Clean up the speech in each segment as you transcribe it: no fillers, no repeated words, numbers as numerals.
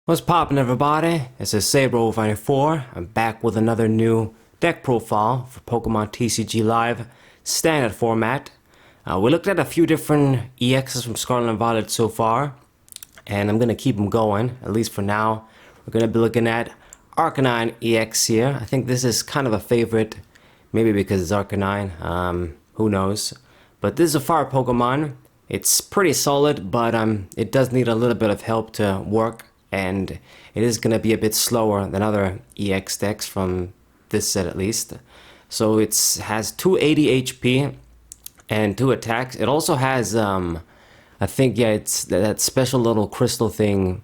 What's poppin', everybody? It's a Saber094. I'm back with another new deck profile for Pokemon TCG Live standard format. We looked at a few different EXs from Scarlet and Violet so far, and I'm gonna keep them going, at least for now. We're gonna be looking at Arcanine EX here. I think this is kind of a favorite, maybe because it's Arcanine, who knows. But this is a fire Pokemon. It's pretty solid, but it does need a little bit of help to work. And it is going to be a bit slower than other EX decks from this set at least. So it has 280 HP and 2 attacks. It also has, I think, yeah, it's that special little crystal thing,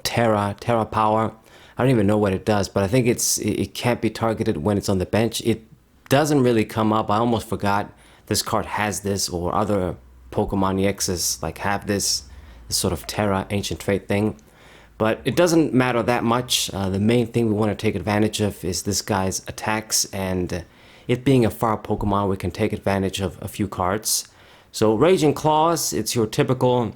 Terra Power. I don't even know what it does, but I think it can't be targeted when it's on the bench. It doesn't really come up. I almost forgot this card has this, or other Pokemon EXs like have this sort of Terra ancient trait thing. But it doesn't matter that much. The main thing we want to take advantage of is this guy's attacks, and it being a fire Pokemon, we can take advantage of a few cards. So Raging Claws, it's your typical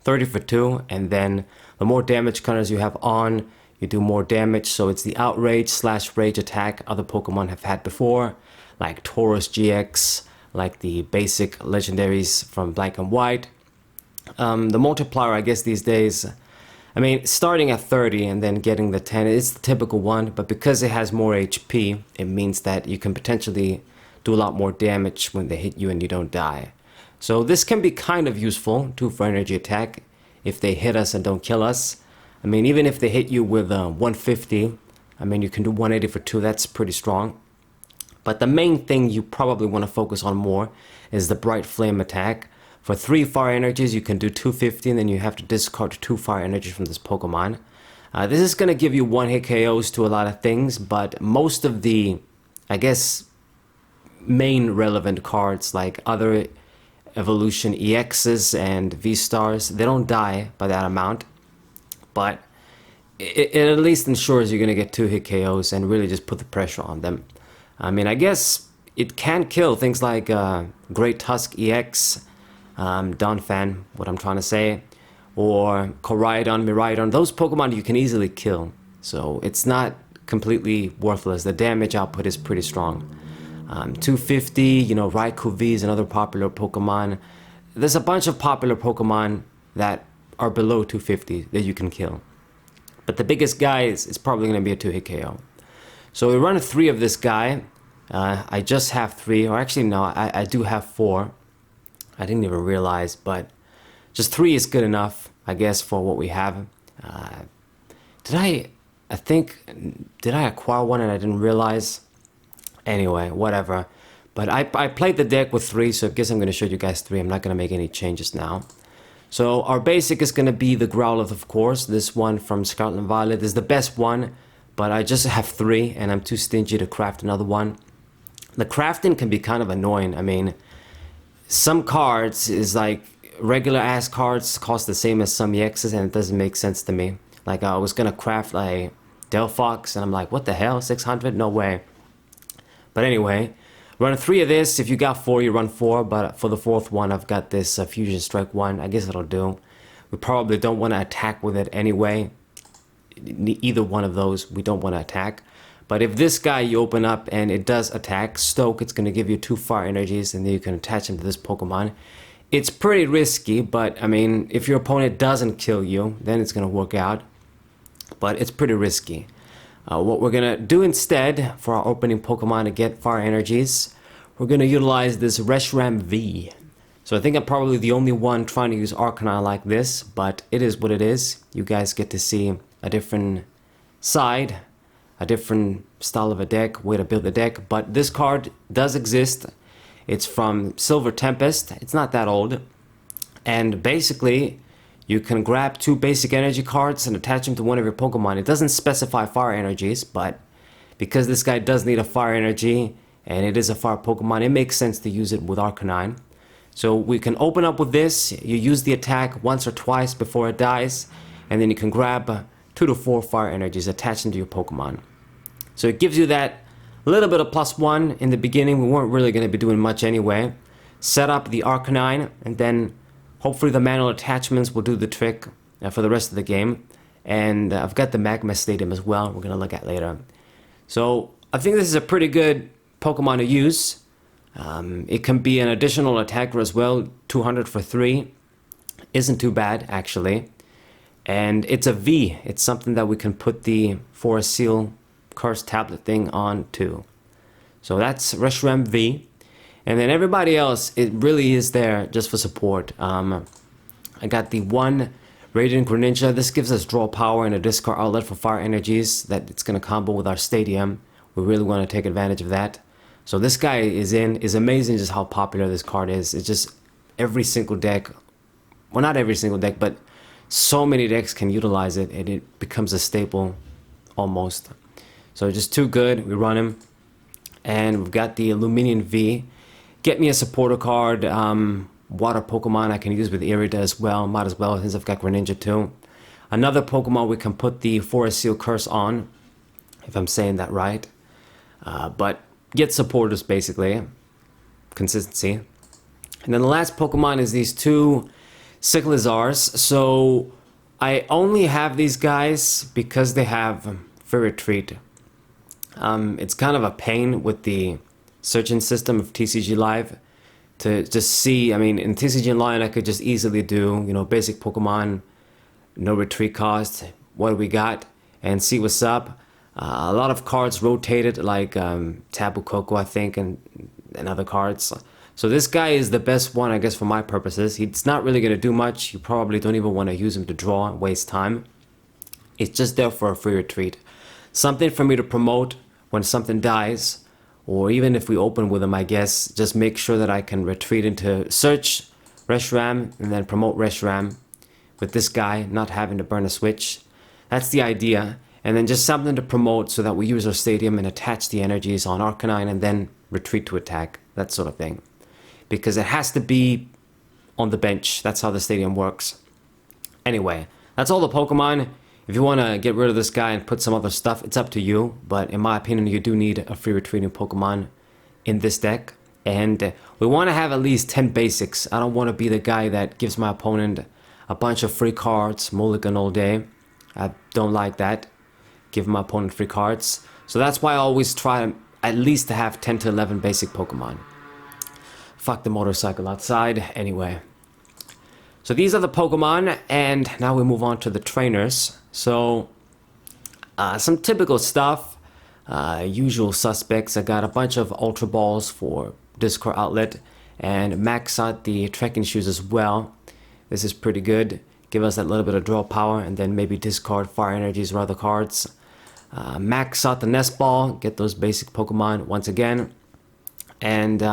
30 for 2, and then the more damage counters you have on, you do more damage. So it's the Outrage / Rage attack other Pokemon have had before, like Tauros GX, like the basic legendaries from Black and White. The multiplier, I guess these days, I mean, starting at 30 and then getting the 10 is the typical one, but because it has more HP, it means that you can potentially do a lot more damage when they hit you and you don't die. So this can be kind of useful, 2 for energy attack, if they hit us and don't kill us. I mean, even if they hit you with 150, I mean, you can do 180 for 2, that's pretty strong. But the main thing you probably want to focus on more is the Bright Flame attack. For 3 fire energies, you can do 250, and then you have to discard 2 fire energies from this Pokemon. This is going to give you 1-hit KOs to a lot of things, but most of the, I guess, main relevant cards, like other evolution EXs and V-Stars, they don't die by that amount. But it at least ensures you're going to get 2-hit KOs and really just put the pressure on them. I mean, I guess it can kill things like Great Tusk EX, Donphan, what I'm trying to say, or Koraidon, Miraidon. Those Pokemon you can easily kill, so it's not completely worthless. The damage output is pretty strong. 250, you know, Raikou V is another popular Pokemon. There's a bunch of popular Pokemon that are below 250 that you can kill, but the biggest guy is probably going to be a 2-hit KO. So we run 3 of this guy. I just have 3, or actually no, I do have 4. I didn't even realize, but just 3 is good enough, I guess, for what we have. Did I acquire one and I didn't realize? Anyway, whatever. But I played the deck with 3, so I guess I'm going to show you guys 3. I'm not going to make any changes now. So our basic is going to be the Growlithe, of course. This one from Scarlet and Violet is the best one, but I just have 3, and I'm too stingy to craft another one. The crafting can be kind of annoying. I mean, some cards is like regular ass cards cost the same as some EXs, and it doesn't make sense to me. Like I was gonna craft like Delphox, and I'm like, what the hell, 600? No way. But anyway, run 3 of this. If you got 4, you run 4, but for the 4th one, I've got this Fusion Strike 1. I guess it'll do. We probably don't want to attack with it anyway. Either one of those, we don't want to attack. But if this guy you open up and it does attack, Stoke, it's going to give you 2 fire energies, and then you can attach him to this Pokemon. It's pretty risky, but I mean, if your opponent doesn't kill you, then it's going to work out. But it's pretty risky. What we're going to do instead for our opening Pokemon to get fire energies, we're going to utilize this Reshiram V. So I think I'm probably the only one trying to use Arcanine like this, but it is what it is. You guys get to see a different side, a different style of a deck, way to build the deck. But this card does exist. It's from Silver Tempest. It's not that old. And basically, you can grab 2 basic energy cards and attach them to one of your Pokemon. It doesn't specify fire energies, but because this guy does need a fire energy, and it is a fire Pokemon, it makes sense to use it with Arcanine. So we can open up with this. You use the attack once or twice before it dies, and then you can grab 2 to 4 fire energies, attach them to your Pokemon. So it gives you that little bit of +1 in the beginning. We weren't really going to be doing much anyway. Set up the Arcanine, and then hopefully the manual attachments will do the trick for the rest of the game. And I've got the Magma Stadium as well, we're going to look at later. So I think this is a pretty good Pokemon to use. It can be an additional attacker as well. 200 for 3 isn't too bad, actually. And it's a V. It's something that we can put the Forest Seal Curse tablet thing on too. So that's Reshiram V. And then everybody else, it really is there just for support. I got the one Radiant Greninja. This gives us draw power and a discard outlet for fire energies that it's going to combo with our stadium. We really want to take advantage of that. So this guy is amazing just how popular this card is. It's just every single deck, well, not every single deck, but so many decks can utilize it, and it becomes a staple almost. So just too good. We run him. And we've got the Lumineon V. Get me a supporter card. Water Pokemon I can use with Irida as well. Might as well since I've got Greninja too. Another Pokemon we can put the Forest Seal Curse on, if I'm saying that right. But get supporters basically. Consistency. And then the last Pokemon is these two Cyclizars. So I only have these guys because they have Free Retreat. It's kind of a pain with the searching system of TCG Live to just see. I mean, in TCG Online I could just easily do, you know, basic Pokemon, no retreat cost, what do we got, and see what's up. A lot of cards rotated, like Tapu Koko, I think, and other cards. So this guy is the best one, I guess, for my purposes. He's not really going to do much. You probably don't even want to use him to draw, waste time. It's just there for a free retreat. Something for me to promote when something dies, or even if we open with him, I guess, just make sure that I can retreat into search Reshiram and then promote Reshiram with this guy, not having to burn a switch. That's the idea. And then just something to promote so that we use our stadium and attach the energies on Arcanine and then retreat to attack, that sort of thing. Because it has to be on the bench. That's how the stadium works. Anyway, that's all the Pokemon. If you want to get rid of this guy and put some other stuff, it's up to you. But in my opinion, you do need a free retreating Pokemon in this deck. And we want to have at least 10 basics. I don't want to be the guy that gives my opponent a bunch of free cards, mulligan all day. I don't like that. Give my opponent free cards. So that's why I always try at least to have 10 to 11 basic Pokemon. Fuck the motorcycle outside. Anyway. So these are the Pokemon, and now we move on to the trainers. So, some typical stuff, usual suspects. I got a bunch of Ultra Balls for Discord outlet, and max out the trekking shoes as well. This is pretty good. Give us that little bit of draw power, and then maybe discard fire energies or other cards. Max out the Nest Ball, get those basic Pokemon once again. And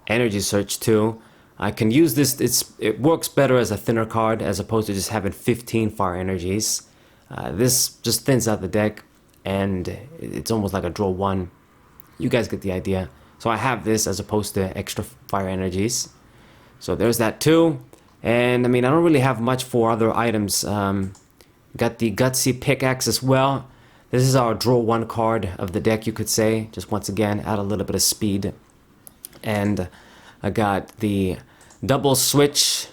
Energy Search too. I can use this, it works better as a thinner card as opposed to just having 15 fire energies. This just thins out the deck, and it's almost like a draw one. You guys get the idea. So I have this as opposed to extra fire energies. So there's that too. And I mean, I don't really have much for other items. Got the Gutsy Pickaxe as well. This is our draw one card of the deck, you could say. Just once again, add a little bit of speed. And I got the double switch.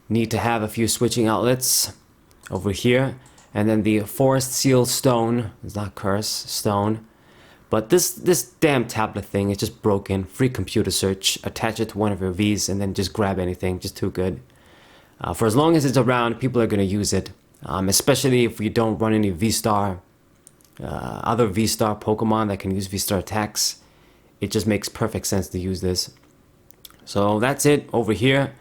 Need to have a few switching outlets over here. And then the Forest Seal Stone. It's not Curse, Stone. But this damn tablet thing is just broken. Free computer search. Attach it to one of your Vs and then just grab anything. Just too good. For as long as it's around, people are going to use it. Especially if you don't run any V-Star, other V-Star Pokemon that can use V-Star attacks. It just makes perfect sense to use this. So that's it over here.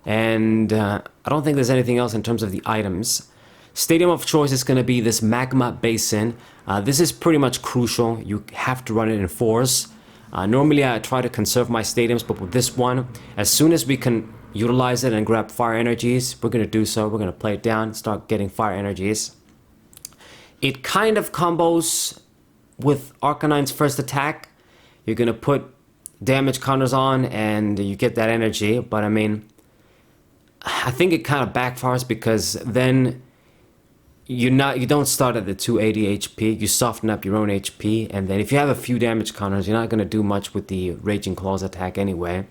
And I don't think there's anything else in terms of the items. Stadium of choice is going to be this Magma Basin. This is pretty much crucial. You have to run it in fours. Normally I try to conserve my stadiums, but with this one, as soon as we can utilize it and grab fire energies, we're going to do so. We're going to play it down, start getting fire energies. It kind of combos with Arcanine's first attack. You're going to put damage counters on and you get that energy, but I mean, I think it kind of backfires because then you don't start at the 280 HP, you soften up your own HP, and then if you have a few damage counters, you're not going to do much with the Raging Claws attack anyway.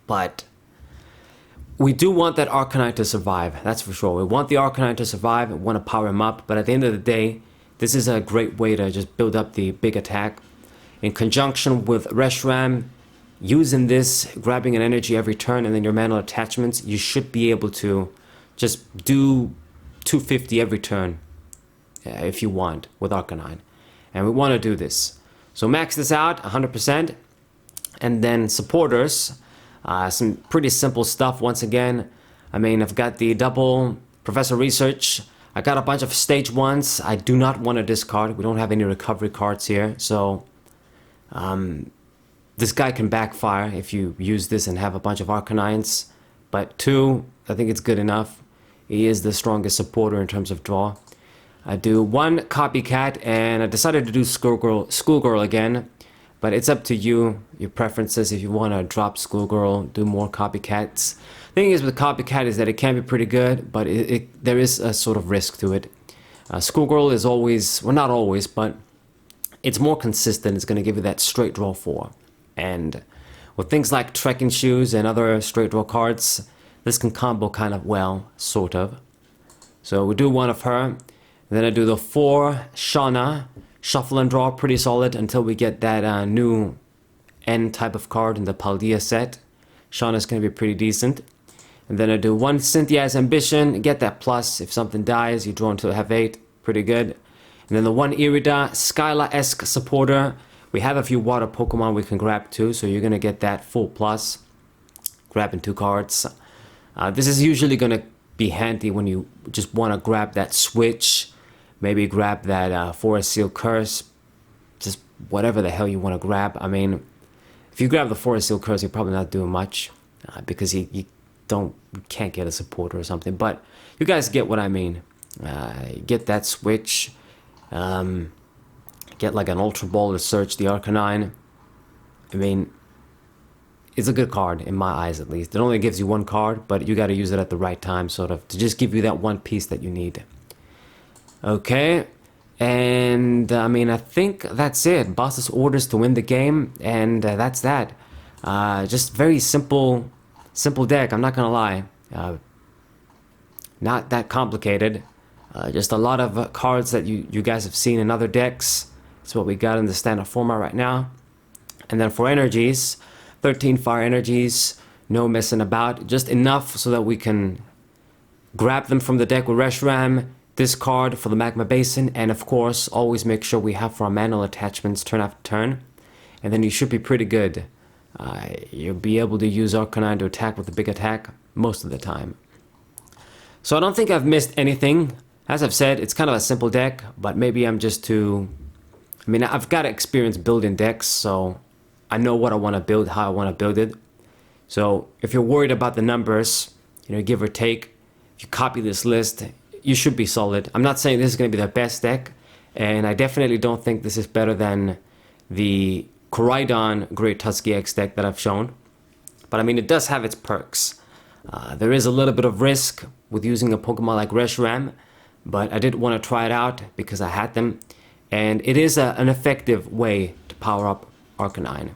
But we do want that Arcanine to survive, that's for sure. We want the Arcanine to survive, we want to power him up, but at the end of the day, this is a great way to just build up the big attack. In conjunction with Reshiram, using this, grabbing an energy every turn, and then your manual attachments, you should be able to just do 250 every turn if you want with Arcanine. And we want to do this. So max this out 100%. And then supporters, some pretty simple stuff once again. I mean, I've got the double Professor Research. I got a bunch of stage 1s. I do not want to discard. We don't have any recovery cards here. So this guy can backfire if you use this and have a bunch of Arcanines. But 2, I think it's good enough. He is the strongest supporter in terms of draw. I do 1 Copycat, and I decided to do Schoolgirl again. But it's up to you, your preferences. If you want to drop Schoolgirl, do more Copycats. The thing is with Copycat is that it can be pretty good, but there is a sort of risk to it. Schoolgirl is always, well, not always, but it's more consistent. It's going to give you that straight draw 4. And with things like Trekking Shoes and other straight draw cards, this can combo kind of well, sort of. So we do 1 of her. And then I do the 4 Shauna. Shuffle and draw, pretty solid until we get that new N type of card in the Paldea set. Shauna's going to be pretty decent. And then I do 1 Cynthia's Ambition, get that plus. If something dies, you draw until you have 8, pretty good. And then the 1 Irida, Skyla-esque supporter. We have a few water Pokemon we can grab too, so you're going to get that full plus. Grabbing 2 cards. This is usually going to be handy when you just want to grab that switch. Maybe grab that Forest Seal Curse, just whatever the hell you want to grab. I mean, if you grab the Forest Seal Curse, you're probably not doing much because you can't get a supporter or something. But you guys get what I mean. Get that switch, get like an Ultra Ball to search the Arcanine. I mean, it's a good card in my eyes at least. It only gives you 1 card, but you got to use it at the right time, sort of, to just give you that 1 piece that you need. Okay, and I mean, I think that's it. Boss's orders to win the game, and that's that. Just very simple deck, I'm not gonna lie. Not that complicated. Just a lot of cards that you guys have seen in other decks. That's what we got in the standard format right now. And then for energies, 13 fire energies, no messing about. Just enough so that we can grab them from the deck with Reshiram, discard for the Magma Basin, and of course always make sure we have for our manual attachments turn after turn, and then you should be pretty good. You'll be able to use Arcanine to attack with a big attack most of the time. So I don't think I've missed anything. As I've said, it's kind of a simple deck, but maybe I'm just too... I mean, I've got experience building decks, so I know what I want to build, how I want to build it. So if you're worried about the numbers, you know, give or take, if you copy this list, you should be solid. I'm not saying this is going to be the best deck, and I definitely don't think this is better than the Koraidon Great Tusky X deck that I've shown. But I mean, it does have its perks. There is a little bit of risk with using a Pokemon like Reshiram, but I did want to try it out because I had them, and it is an effective way to power up Arcanine.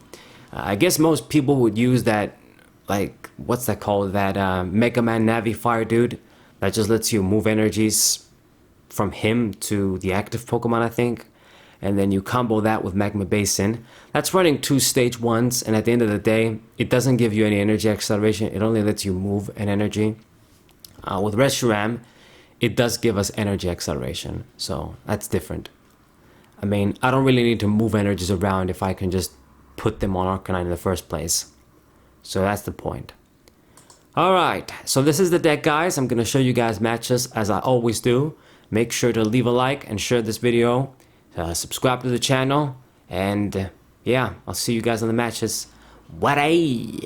I guess most people would use that, like, what's that called? That Mega Man Navi Fire dude. That just lets you move energies from him to the active Pokemon, I think. And then you combo that with Magma Basin. That's running 2 stage 1s, and at the end of the day, it doesn't give you any energy acceleration. It only lets you move an energy. With Reshiram, it does give us energy acceleration, so that's different. I mean, I don't really need to move energies around if I can just put them on Arcanine in the first place. So that's the point. Alright, so this is the deck, guys. I'm going to show you guys matches as I always do. Make sure to leave a like and share this video. Subscribe to the channel. And yeah, I'll see you guys on the matches. What a